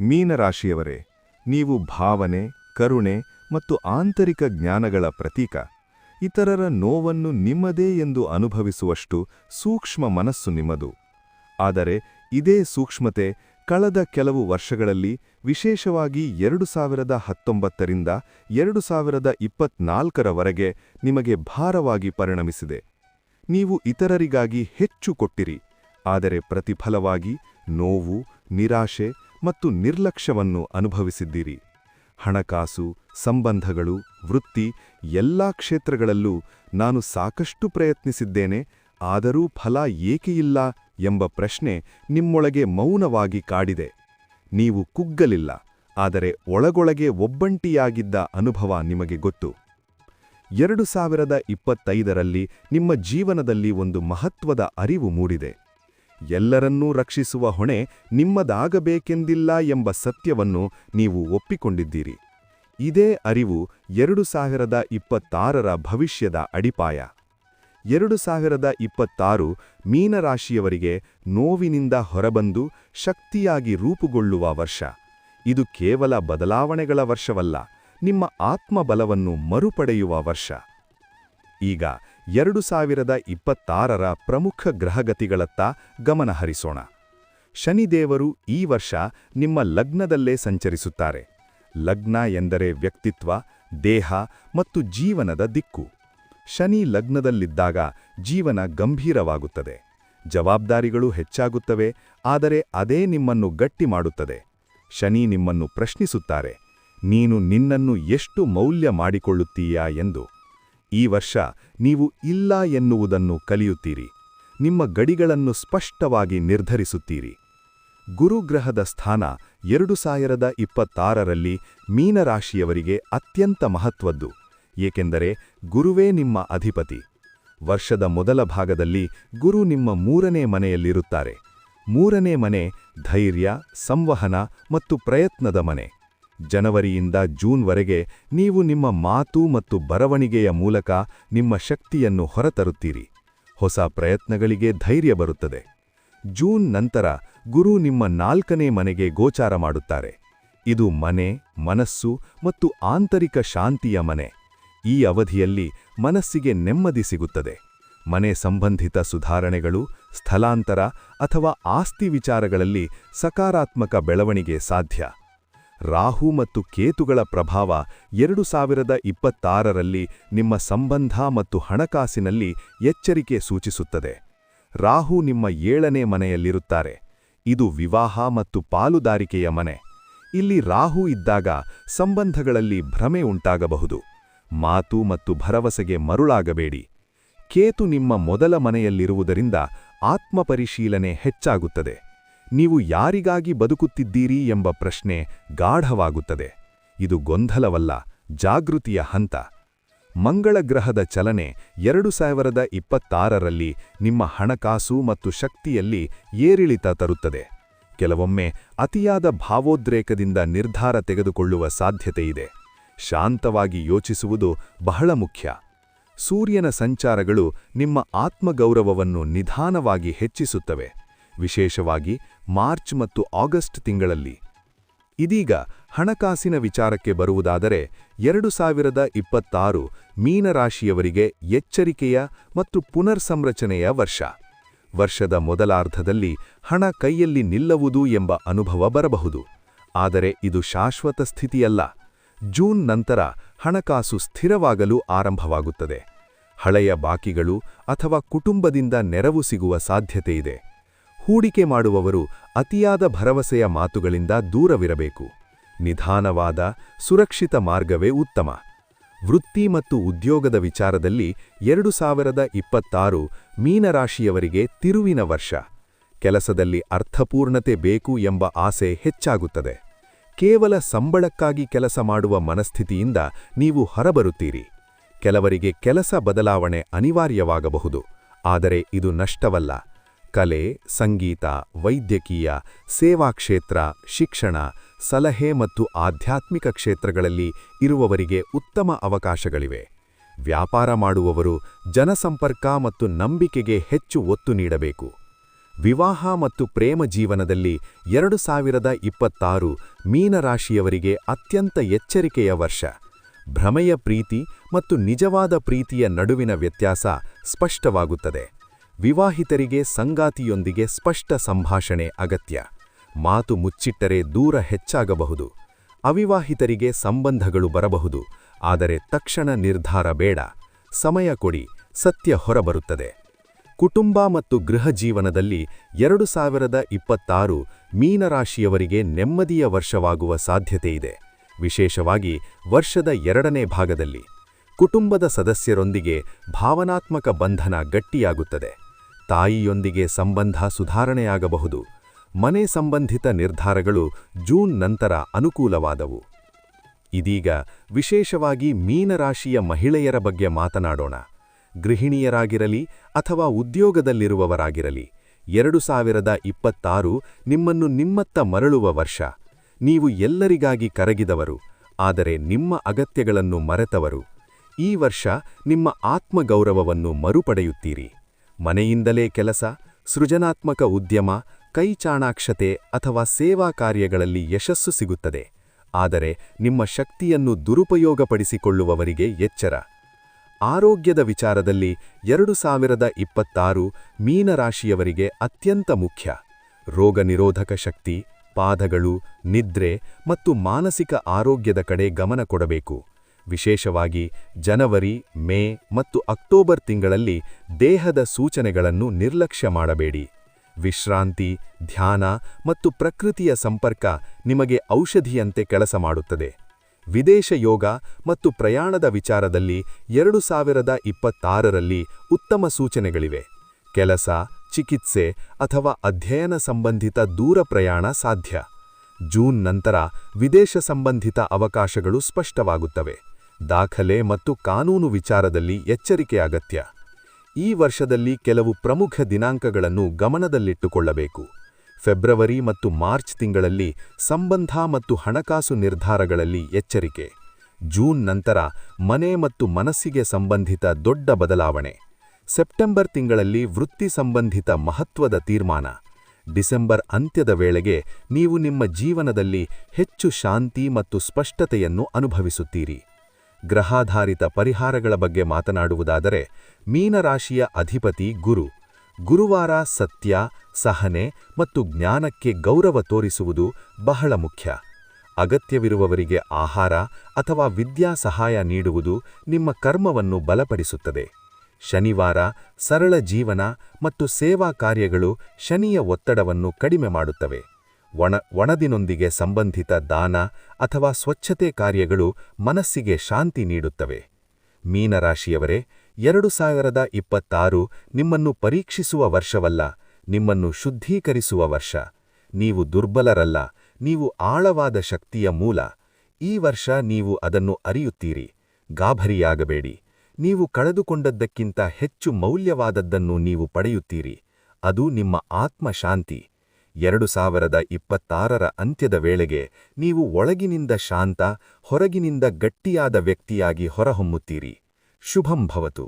ಮೀನರಾಶಿಯವರೇ, ನೀವು ಭಾವನೆ, ಕರುಣೆ ಮತ್ತು ಆಂತರಿಕ ಜ್ಞಾನಗಳ ಪ್ರತೀಕ. ಇತರರ ನೋವನ್ನು ನಿಮ್ಮದೇ ಎಂದು ಅನುಭವಿಸುವಷ್ಟು ಸೂಕ್ಷ್ಮ ಮನಸ್ಸು ನಿಮ್ಮದು. ಆದರೆ ಇದೇ ಸೂಕ್ಷ್ಮತೆ ಕಳೆದ ಕೆಲವು ವರ್ಷಗಳಲ್ಲಿ, ವಿಶೇಷವಾಗಿ 2019ರಿಂದ 2024ರವರೆಗೆ ನಿಮಗೆ ಭಾರವಾಗಿ ಪರಿಣಮಿಸಿದೆ. ನೀವು ಇತರರಿಗಾಗಿ ಹೆಚ್ಚು ಕೊಟ್ಟಿರಿ, ಆದರೆ ಪ್ರತಿಫಲವಾಗಿ ನೋವು, ನಿರಾಶೆ ಮತ್ತು ನಿರ್ಲಕ್ಷ್ಯವನ್ನು ಅನುಭವಿಸಿದ್ದೀರಿ. ಹಣಕಾಸು, ಸಂಬಂಧಗಳು, ವೃತ್ತಿ ಎಲ್ಲಾ ಕ್ಷೇತ್ರಗಳಲ್ಲೂ ನಾನು ಸಾಕಷ್ಟು ಪ್ರಯತ್ನಿಸಿದ್ದೇನೆ, ಆದರೂ ಫಲ ಏಕೆಯಿಲ್ಲ ಎಂಬ ಪ್ರಶ್ನೆ ನಿಮ್ಮೊಳಗೆ ಮೌನವಾಗಿ ಕಾಡಿದೆ. ನೀವು ಕುಗ್ಗಲಿಲ್ಲ, ಆದರೆ ಒಳಗೊಳಗೆ ಒಬ್ಬಂಟಿಯಾಗಿದ್ದ ಅನುಭವ ನಿಮಗೆ ಗೊತ್ತು. 2025ರಲ್ಲಿ ನಿಮ್ಮ ಜೀವನದಲ್ಲಿ ಒಂದು ಮಹತ್ವದ ಅರಿವು ಮೂಡಿದೆ. ಎಲ್ಲರನ್ನೂ ರಕ್ಷಿಸುವ ಹೊಣೆ ನಿಮ್ಮದಾಗಬೇಕೆಂದಿಲ್ಲ ಎಂಬ ಸತ್ಯವನ್ನು ನೀವು ಒಪ್ಪಿಕೊಂಡಿದ್ದೀರಿ. ಇದೇ ಅರಿವು 2026ರ ಭವಿಷ್ಯದ ಅಡಿಪಾಯ. 2026 ಮೀನರಾಶಿಯವರಿಗೆ ನೋವಿನಿಂದ ಹೊರಬಂದು ಶಕ್ತಿಯಾಗಿ ರೂಪುಗೊಳ್ಳುವ ವರ್ಷ. ಇದು ಕೇವಲ ಬದಲಾವಣೆಗಳ ವರ್ಷವಲ್ಲ, ನಿಮ್ಮ ಆತ್ಮಬಲವನ್ನು ಮರುಪಡೆಯುವ ವರ್ಷ. ಈಗ 2026ರ ಪ್ರಮುಖ ಗ್ರಹಗತಿಗಳತ್ತ ಗಮನಹರಿಸೋಣ. ಶನಿದೇವರು ಈ ವರ್ಷ ನಿಮ್ಮ ಲಗ್ನದಲ್ಲೇ ಸಂಚರಿಸುತ್ತಾರೆ. ಲಗ್ನ ಎಂದರೆ ವ್ಯಕ್ತಿತ್ವ, ದೇಹ ಮತ್ತು ಜೀವನದ ದಿಕ್ಕು. ಶನಿ ಲಗ್ನದಲ್ಲಿದ್ದಾಗ ಜೀವನ ಗಂಭೀರವಾಗುತ್ತದೆ. ಜವಾಬ್ದಾರಿಗಳು ಹೆಚ್ಚಾಗುತ್ತವೆ, ಆದರೆ ಅದೇ ನಿಮ್ಮನ್ನು ಗಟ್ಟಿ ಮಾಡುತ್ತದೆ. ಶನಿ ನಿಮ್ಮನ್ನು ಪ್ರಶ್ನಿಸುತ್ತಾರೆ, ನೀನು ನಿನ್ನನ್ನು ಎಷ್ಟು ಮೌಲ್ಯ ಮಾಡಿಕೊಳ್ಳುತ್ತೀಯಾ ಎಂದು. ಈ ವರ್ಷ ನೀವು ಇಲ್ಲ ಎನ್ನುವುದನ್ನು ಕಲಿಯುತ್ತೀರಿ. ನಿಮ್ಮ ಗಡಿಗಳನ್ನು ಸ್ಪಷ್ಟವಾಗಿ ನಿರ್ಧರಿಸುತ್ತೀರಿ. ಗುರುಗ್ರಹದ ಸ್ಥಾನ 2026ರಲ್ಲಿ ಮೀನರಾಶಿಯವರಿಗೆ ಅತ್ಯಂತ ಮಹತ್ವದ್ದು, ಏಕೆಂದರೆ ಗುರುವೇ ನಿಮ್ಮ ಅಧಿಪತಿ. ವರ್ಷದ ಮೊದಲ ಭಾಗದಲ್ಲಿ ಗುರು ನಿಮ್ಮ 3ನೇ ಮನೆಯಲ್ಲಿರುತ್ತಾರೆ. 3ನೇ ಮನೆ ಧೈರ್ಯ, ಸಂವಹನ ಮತ್ತು ಪ್ರಯತ್ನದ ಮನೆ. ಜನವರಿಯಿಂದ ಜೂನ್ವರೆಗೆ ನೀವು ನಿಮ್ಮ ಮಾತು ಮತ್ತು ಬರವಣಿಗೆಯ ಮೂಲಕ ನಿಮ್ಮ ಶಕ್ತಿಯನ್ನು ಹೊರತರುತ್ತೀರಿ. ಹೊಸ ಪ್ರಯತ್ನಗಳಿಗೆ ಧೈರ್ಯ ಬರುತ್ತದೆ. ಜೂನ್ ನಂತರ ಗುರು ನಿಮ್ಮ 4ನೇ ಮನೆಗೆ ಗೋಚಾರ ಮಾಡುತ್ತಾರೆ. ಇದು ಮನೆ, ಮನಸ್ಸು ಮತ್ತು ಆಂತರಿಕ ಶಾಂತಿಯ ಮನೆ. ಈ ಅವಧಿಯಲ್ಲಿ ಮನಸ್ಸಿಗೆ ನೆಮ್ಮದಿ ಸಿಗುತ್ತದೆ. ಮನೆ ಸಂಬಂಧಿತ ಸುಧಾರಣೆಗಳು, ಸ್ಥಳಾಂತರ ಅಥವಾ ಆಸ್ತಿ ವಿಚಾರಗಳಲ್ಲಿ ಸಕಾರಾತ್ಮಕ ಬೆಳವಣಿಗೆ ಸಾಧ್ಯ. ರಾಹು ಮತ್ತು ಕೇತುಗಳ ಪ್ರಭಾವ 2026ರಲ್ಲಿ ನಿಮ್ಮ ಸಂಬಂಧ ಮತ್ತು ಹಣಕಾಸಿನಲ್ಲಿ ಎಚ್ಚರಿಕೆ ಸೂಚಿಸುತ್ತದೆ. ರಾಹು ನಿಮ್ಮ 7ನೇ ಮನೆಯಲ್ಲಿರುತ್ತಾರೆ. ಇದು ವಿವಾಹ ಮತ್ತು ಪಾಲುದಾರಿಕೆಯ ಮನೆ. ಇಲ್ಲಿ ರಾಹು ಇದ್ದಾಗ ಸಂಬಂಧಗಳಲ್ಲಿ ಭ್ರಮೆ ಉಂಟಾಗಬಹುದು. ಮಾತು ಮತ್ತು ಭರವಸೆಗೆ ಮರುಳಾಗಬೇಡಿ. ಕೇತು ನಿಮ್ಮ ಮೊದಲ ಮನೆಯಲ್ಲಿರುವುದರಿಂದ ಆತ್ಮಪರಿಶೀಲನೆ ಹೆಚ್ಚಾಗುತ್ತದೆ. ನೀವು ಯಾರಿಗಾಗಿ ಬದುಕುತ್ತಿದ್ದೀರಿ ಎಂಬ ಪ್ರಶ್ನೆ ಗಾಢವಾಗುತ್ತದೆ. ಇದು ಗೊಂದಲವಲ್ಲ, ಜಾಗೃತಿಯ ಹಂತ. ಮಂಗಳ ಗ್ರಹದ ಚಲನೆ 2026ರಲ್ಲಿ ನಿಮ್ಮ ಹಣಕಾಸು ಮತ್ತು ಶಕ್ತಿಯಲ್ಲಿ ಏರಿಳಿತ ತರುತ್ತದೆ. ಕೆಲವೊಮ್ಮೆ ಅತಿಯಾದ ಭಾವೋದ್ರೇಕದಿಂದ ನಿರ್ಧಾರ ತೆಗೆದುಕೊಳ್ಳುವ ಸಾಧ್ಯತೆಯಿದೆ. ಶಾಂತವಾಗಿ ಯೋಚಿಸುವುದು ಬಹಳ ಮುಖ್ಯ. ಸೂರ್ಯನ ಸಂಚಾರಗಳು ನಿಮ್ಮ ಆತ್ಮಗೌರವವನ್ನು ನಿಧಾನವಾಗಿ ಹೆಚ್ಚಿಸುತ್ತವೆ, ವಿಶೇಷವಾಗಿ ಮಾರ್ಚ್ ಮತ್ತು ಆಗಸ್ಟ್ ತಿಂಗಳಲ್ಲಿ. ಇದೀಗ ಹಣಕಾಸಿನ ವಿಚಾರಕ್ಕೆ ಬರುವುದಾದರೆ 2026 ಮೀನರಾಶಿಯವರಿಗೆ ಎಚ್ಚರಿಕೆಯ ಮತ್ತು ಪುನರ್ಸಂರಚನೆಯ ವರ್ಷ. ವರ್ಷದ ಮೊದಲಾರ್ಧದಲ್ಲಿ ಹಣ ಕೈಯಲ್ಲಿ ನಿಲ್ಲುವುದು ಎಂಬ ಅನುಭವ ಬರಬಹುದು, ಆದರೆ ಇದು ಶಾಶ್ವತ ಸ್ಥಿತಿಯಲ್ಲ. ಜೂನ್ ನಂತರ ಹಣಕಾಸು ಸ್ಥಿರವಾಗಲು ಆರಂಭವಾಗುತ್ತದೆ. ಹಳೆಯ ಬಾಕಿಗಳು ಅಥವಾ ಕುಟುಂಬದಿಂದ ನೆರವು ಸಿಗುವ ಸಾಧ್ಯತೆಯಿದೆ. ಹೂಡಿಕೆ ಮಾಡುವವರು ಅತಿಯಾದ ಭರವಸೆಯ ಮಾತುಗಳಿಂದ ದೂರವಿರಬೇಕು. ನಿಧಾನವಾದ, ಸುರಕ್ಷಿತ ಮಾರ್ಗವೇ ಉತ್ತಮ. ವೃತ್ತಿ ಮತ್ತು ಉದ್ಯೋಗದ ವಿಚಾರದಲ್ಲಿ 2026 ಮೀನರಾಶಿಯವರಿಗೆ ತಿರುವಿನ ವರ್ಷ. ಕೆಲಸದಲ್ಲಿ ಅರ್ಥಪೂರ್ಣತೆ ಬೇಕು ಎಂಬ ಆಸೆ ಹೆಚ್ಚಾಗುತ್ತದೆ. ಕೇವಲ ಸಂಬಳಕ್ಕಾಗಿ ಕೆಲಸ ಮಾಡುವ ಮನಸ್ಥಿತಿಯಿಂದ ನೀವು ಹೊರಬರುತ್ತೀರಿ. ಕೆಲವರಿಗೆ ಕೆಲಸ ಬದಲಾವಣೆ ಅನಿವಾರ್ಯವಾಗಬಹುದು, ಆದರೆ ಇದು ನಷ್ಟವಲ್ಲ. ಕಲೆ, ಸಂಗೀತ, ವೈದ್ಯಕೀಯ, ಸೇವಾ ಕ್ಷೇತ್ರ, ಶಿಕ್ಷಣ, ಸಲಹೆ ಮತ್ತು ಆಧ್ಯಾತ್ಮಿಕ ಕ್ಷೇತ್ರಗಳಲ್ಲಿ ಇರುವವರಿಗೆ ಉತ್ತಮ ಅವಕಾಶಗಳಿವೆ. ವ್ಯಾಪಾರ ಮಾಡುವವರು ಜನಸಂಪರ್ಕ ಮತ್ತು ನಂಬಿಕೆಗೆ ಹೆಚ್ಚು ಒತ್ತು ನೀಡಬೇಕು. ವಿವಾಹ ಮತ್ತು ಪ್ರೇಮ ಜೀವನದಲ್ಲಿ 2026 ಮೀನರಾಶಿಯವರಿಗೆ ಅತ್ಯಂತ ಎಚ್ಚರಿಕೆಯ ವರ್ಷ. ಭ್ರಮೆಯ ಪ್ರೀತಿ ಮತ್ತು ನಿಜವಾದ ಪ್ರೀತಿಯ ನಡುವಿನ ವ್ಯತ್ಯಾಸ ಸ್ಪಷ್ಟವಾಗುತ್ತದೆ. ವಿವಾಹಿತರಿಗೆ ಸಂಗಾತಿಯೊಂದಿಗೆ ಸ್ಪಷ್ಟ ಸಂಭಾಷಣೆ ಅಗತ್ಯ. ಮಾತು ಮುಚ್ಚಿಟ್ಟರೆ ದೂರ ಹೆಚ್ಚಾಗಬಹುದು. ಅವಿವಾಹಿತರಿಗೆ ಸಂಬಂಧಗಳು ಬರಬಹುದು, ಆದರೆ ತಕ್ಷಣ ನಿರ್ಧಾರ ಬೇಡ. ಸಮಯ ಕೊಡಿ, ಸತ್ಯ ಹೊರಬರುತ್ತದೆ. ಕುಟುಂಬ ಮತ್ತು ಗೃಹ ಜೀವನದಲ್ಲಿ 2026 ಮೀನರಾಶಿಯವರಿಗೆ ನೆಮ್ಮದಿಯ ವರ್ಷವಾಗುವ ಸಾಧ್ಯತೆಯಿದೆ. ವಿಶೇಷವಾಗಿ ವರ್ಷದ 2ನೇ ಭಾಗದಲ್ಲಿ ಕುಟುಂಬದ ಸದಸ್ಯರೊಂದಿಗೆ ಭಾವನಾತ್ಮಕ ಬಂಧನ ಗಟ್ಟಿಯಾಗುತ್ತದೆ. ತಾಯಿಯೊಂದಿಗೆ ಸಂಬಂಧ ಸುಧಾರಣೆಯಾಗಬಹುದು. ಮನೆ ಸಂಬಂಧಿತ ನಿರ್ಧಾರಗಳು ಜೂನ್ ನಂತರ ಅನುಕೂಲವಾದವು. ಇದೀಗ ವಿಶೇಷವಾಗಿ ಮೀನರಾಶಿಯ ಮಹಿಳೆಯರ ಬಗ್ಗೆ ಮಾತನಾಡೋಣ. ಗೃಹಿಣಿಯರಾಗಿರಲಿ ಅಥವಾ ಉದ್ಯೋಗದಲ್ಲಿರುವವರಾಗಿರಲಿ, 2026 ನಿಮ್ಮನ್ನು ನಿಮ್ಮತ್ತ ಮರಳುವ ವರ್ಷ. ನೀವು ಎಲ್ಲರಿಗಾಗಿ ಕರಗಿದವರು, ಆದರೆ ನಿಮ್ಮ ಅಗತ್ಯಗಳನ್ನು ಮರೆತವರು. ಈ ವರ್ಷ ನಿಮ್ಮ ಆತ್ಮಗೌರವವನ್ನು ಮರುಪಡೆಯುತ್ತೀರಿ. ಮನೆಯಿಂದಲೇ ಕೆಲಸ, ಸೃಜನಾತ್ಮಕ ಉದ್ಯಮ, ಕೈಚಾಣಾಕ್ಷತೆ ಅಥವಾ ಸೇವಾ ಕಾರ್ಯಗಳಲ್ಲಿ ಯಶಸ್ಸು ಸಿಗುತ್ತದೆ. ಆದರೆ ನಿಮ್ಮ ಶಕ್ತಿಯನ್ನು ದುರುಪಯೋಗಪಡಿಸಿಕೊಳ್ಳುವವರಿಗೆ ಎಚ್ಚರ. ಆರೋಗ್ಯದ ವಿಚಾರದಲ್ಲಿ 2026 ಮೀನರಾಶಿಯವರಿಗೆ ಅತ್ಯಂತ ಮುಖ್ಯ. ರೋಗನಿರೋಧಕ ಶಕ್ತಿ, ಪಾದಗಳು, ನಿದ್ರೆ ಮತ್ತು ಮಾನಸಿಕ ಆರೋಗ್ಯದ ಕಡೆ ಗಮನ ಕೊಡಬೇಕು. ವಿಶೇಷವಾಗಿ ಜನವರಿ, ಮೇ ಮತ್ತು ಅಕ್ಟೋಬರ್ ತಿಂಗಳಲ್ಲಿ ದೇಹದ ಸೂಚನೆಗಳನ್ನು ನಿರ್ಲಕ್ಷ್ಯ ಮಾಡಬೇಡಿ. ವಿಶ್ರಾಂತಿ, ಧ್ಯಾನ ಮತ್ತು ಪ್ರಕೃತಿಯ ಸಂಪರ್ಕ ನಿಮಗೆ ಔಷಧಿಯಂತೆ ಕೆಲಸ ಮಾಡುತ್ತದೆ. ವಿದೇಶ ಯೋಗ ಮತ್ತು ಪ್ರಯಾಣದ ವಿಚಾರದಲ್ಲಿ 2026ರಲ್ಲಿ ಉತ್ತಮ ಸೂಚನೆಗಳಿವೆ. ಕೆಲಸ, ಚಿಕಿತ್ಸೆ ಅಥವಾ ಅಧ್ಯಯನ ಸಂಬಂಧಿತ ದೂರ ಪ್ರಯಾಣ ಸಾಧ್ಯ. ಜೂನ್ ನಂತರ ವಿದೇಶ ಸಂಬಂಧಿತ ಅವಕಾಶಗಳು ಸ್ಪಷ್ಟವಾಗುತ್ತವೆ. ದಾಖಲೆ ಮತ್ತು ಕಾನೂನು ವಿಚಾರದಲ್ಲಿ ಎಚ್ಚರಿಕೆ ಅಗತ್ಯ. ಈ ವರ್ಷದಲ್ಲಿ ಕೆಲವು ಪ್ರಮುಖ ದಿನಾಂಕಗಳನ್ನು ಗಮನದಲ್ಲಿಟ್ಟುಕೊಳ್ಳಬೇಕು. ಫೆಬ್ರವರಿ ಮತ್ತು ಮಾರ್ಚ್ ತಿಂಗಳಲ್ಲಿ ಸಂಬಂಧ ಮತ್ತು ಹಣಕಾಸು ನಿರ್ಧಾರಗಳಲ್ಲಿ ಎಚ್ಚರಿಕೆ. ಜೂನ್ ನಂತರ ಮನೆ ಮತ್ತು ಮನಸ್ಸಿಗೆ ಸಂಬಂಧಿತ ದೊಡ್ಡ ಬದಲಾವಣೆ. ಸೆಪ್ಟೆಂಬರ್ ತಿಂಗಳಲ್ಲಿ ವೃತ್ತಿ ಸಂಬಂಧಿತ ಮಹತ್ವದ ತೀರ್ಮಾನ. ಡಿಸೆಂಬರ್ ಅಂತ್ಯದ ವೇಳೆಗೆ ನೀವು ನಿಮ್ಮ ಜೀವನದಲ್ಲಿ ಹೆಚ್ಚು ಶಾಂತಿ ಮತ್ತು ಸ್ಪಷ್ಟತೆಯನ್ನು ಅನುಭವಿಸುತ್ತೀರಿ. ಗ್ರಹಾಧಾರಿತ ಪರಿಹಾರಗಳ ಬಗ್ಗೆ ಮಾತನಾಡುವುದಾದರೆ, ಮೀನರಾಶಿಯ ಅಧಿಪತಿ ಗುರು. ಗುರುವಾರ ಸತ್ಯ, ಸಹನೆ ಮತ್ತು ಜ್ಞಾನಕ್ಕೆ ಗೌರವ ತೋರಿಸುವುದು ಬಹಳ ಮುಖ್ಯ. ಅಗತ್ಯವಿರುವವರಿಗೆ ಆಹಾರ ಅಥವಾ ವಿದ್ಯಾ ಸಹಾಯ ನೀಡುವುದು ನಿಮ್ಮ ಕರ್ಮವನ್ನು ಬಲಪಡಿಸುತ್ತದೆ. ಶನಿವಾರ ಸರಳ ಜೀವನ ಮತ್ತು ಸೇವಾ ಕಾರ್ಯಗಳು ಶನಿಯ ಒತ್ತಡವನ್ನು ಕಡಿಮೆ ಮಾಡುತ್ತವೆ. ಒಣದಿನೊಂದಿಗೆ ಸಂಬಂಧಿತ ದಾನ ಅಥವಾ ಸ್ವಚ್ಛತೆ ಕಾರ್ಯಗಳು ಮನಸ್ಸಿಗೆ ಶಾಂತಿ ನೀಡುತ್ತವೆ. ಮೀನರಾಶಿಯವರೇ, 2026 ನಿಮ್ಮನ್ನು ಪರೀಕ್ಷಿಸುವ ವರ್ಷವಲ್ಲ, ನಿಮ್ಮನ್ನು ಶುದ್ಧೀಕರಿಸುವ ವರ್ಷ. ನೀವು ದುರ್ಬಲರಲ್ಲ, ನೀವು ಆಳವಾದ ಶಕ್ತಿಯ ಮೂಲ. ಈ ವರ್ಷ ನೀವು ಅದನ್ನು ಅರಿಯುತ್ತೀರಿ. ಗಾಬರಿಯಾಗಬೇಡಿ. ನೀವು ಕಳೆದುಕೊಂಡದ್ದಕ್ಕಿಂತ ಹೆಚ್ಚು ಮೌಲ್ಯವಾದದ್ದನ್ನು ನೀವು ಪಡೆಯುತ್ತೀರಿ. ಅದು ನಿಮ್ಮ ಆತ್ಮಶಾಂತಿ. 2026ರ ಅಂತ್ಯದ ವೇಳೆಗೆ ನೀವು ಒಳಗಿನಿಂದ ಶಾಂತ, ಹೊರಗಿನಿಂದ ಗಟ್ಟಿಯಾದ ವ್ಯಕ್ತಿಯಾಗಿ ಹೊರಹೊಮ್ಮುತ್ತೀರಿ. ಶುಭಂ ಭವತು.